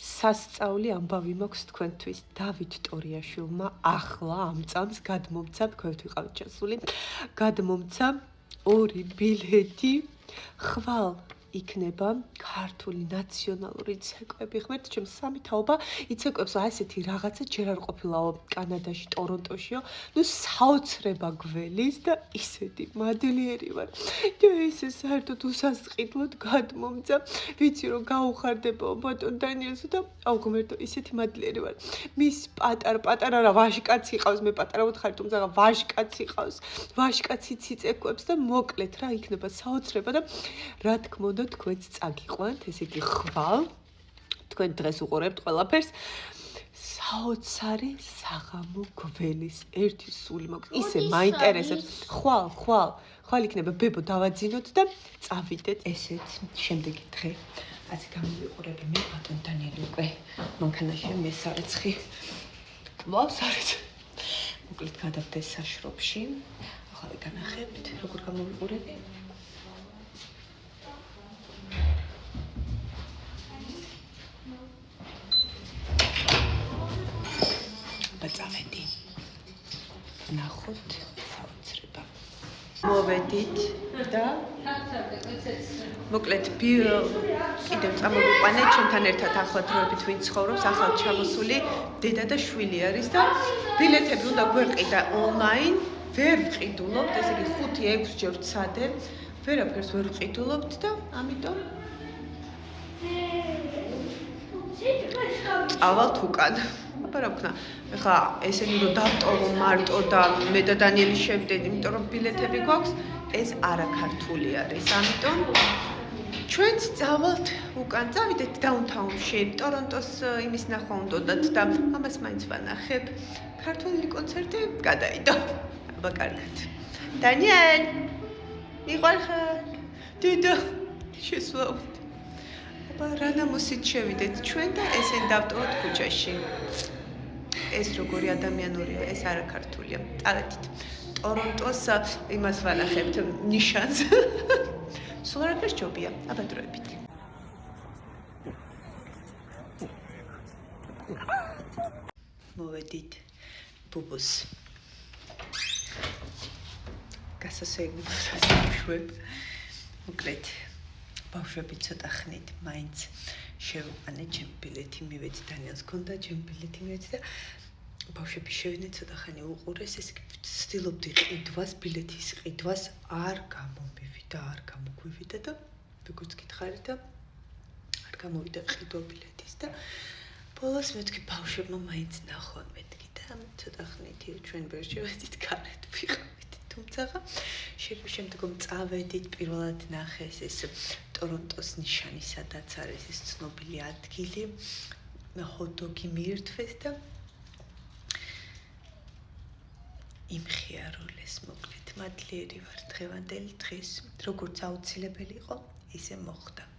სასწაული ამბავი მაქვს თქვენთვის. დავით ტორიაშვილმა ახლა ამ წამს გადმომცა, თქვენ ვიყავით ჩასული, გადმომცა 2 ბილეთი ხვალ იქნება ქართული ნაციონალური ცეკვები. ღმერთი ჩემს სამი თაობა იცეკვებსო, ასეთი რაღაცა ჯერ არ ყოფილაო კანადაში, ტორონტოშიო. ნუ საოცრება გველის და ისეთი მადლიერი ვარ. და ესე საერთოდ უსასყიდლოდ გადმომცა. ვიცი რომ გაუხარდებაო ბატონ დანიელსო და აუ ღმერთო, ისეთი მადლიერი ვარ. მის პატარ-პატარა რა ვაჟკაცი იყავს, მე პატარა ვთხარი, თუმცა ვაჟკაცი იყავს. ვაჟკაციც იცეკვებს და მოკლედ რა იქნება საოცრება და რა თქმა უნდა თქვენც წაგიყვანთ, ესე იგი ხვალ. თქვენ დღეს უყურებთ ყველაფერს. საოცარი საღამო გველის ერთი სული მოგვს. ისე მაინტერესებს. ხვალ იქნება, ბებო დავაძინოთ და წავიდეთ. ესეც შემდეგი დღე. ასე გამოვიყურები მე ბატონ დანიელი უკვე მანქანაში მესარეცხი. კლავს არის. მოკლედ გადავდეს საშრობში. ახლა განახებთ, როგორ გამოვიყურები. წავედი. ნახოთ საოცრება. მოვედით და მოკლედ კიდევ წამოვიყვანეთ ჩემთან ერთად ახლა დროებით ვინ ცხოვრობს, ახალ ჩამოსული დედა და შვილი არის და ბილეთები უნდა გვერყიდა ონლაინ, ვერ ვყიდულობთ, ესე იგი 5-6 ჯერ ვცადე, ვერაფერს ვერ ვყიდულობთ და ამიტომ წავალთ უკან. რა ვქნა, ეხლა ესენი რომ დავტოვო მარტო და მე და დანიელი შევიდეთ, იმიტომ რომ ბილეთები გვაქვს, ეს არაქართული არის. ამიტომ ჩვენც წავალთ უკან, წავიდეთ დაუნთაუნში, ტორონტოს იმის ნახვა უნდათ და ამას მაინც ვანახებ. ქართული კონცერტი გადაიდო. აბა კარგად. დანიელ, მიყვარხარ? დედა, შესვლავთ. აბა რა ნამოსით შევიდეთ ჩვენ და ესენ დავტოვოთ ქუჩაში. ეს როგორი ადამიანურია, ეს არაქართულია. წავედით. ტორონტოს იმას ვანახებთ ნიშანს. სულ არაფერს ჯობია, აბა დროებით. მოვედით ბუბუს. გასასეირნებას ვუშვებ. მოკლედ ბავშვები ცოტა ხნით მაინც შევიყვანეთ ჩემი ბილეთი, მივედი დანიელს გქონდა ჩემი ბილეთი მივედი და ბავშვები შევიდნენ ცოტა ხანი უყურეს, ეს ვცდილობდი ყიდვას, ბილეთის ყიდვას არ გამომივიდა, არ გამოგვივიდა და როგორც გითხარი და არ გამოვიდა ყიდვა ბილეთის და ბოლოს მეთქი ბავშვებმა მაინც ნახონ მეთქი და ცოტა ხნით ჩვენ ვერ შევედით გარეთ ვიყავით. თუმცა შემდგომ წავედით, პირველად ნახეს ეს ტორონტოს ნიშანი, სადაც არის ეს ცნობილი ადგილი, ჰოთ-დოგი მიირთვეს და იმხიარულეს. მოკლედ მადლიერი ვარ დღევანდელი დღის, როგორც აუცილებელი იყო, ისე მოხდა.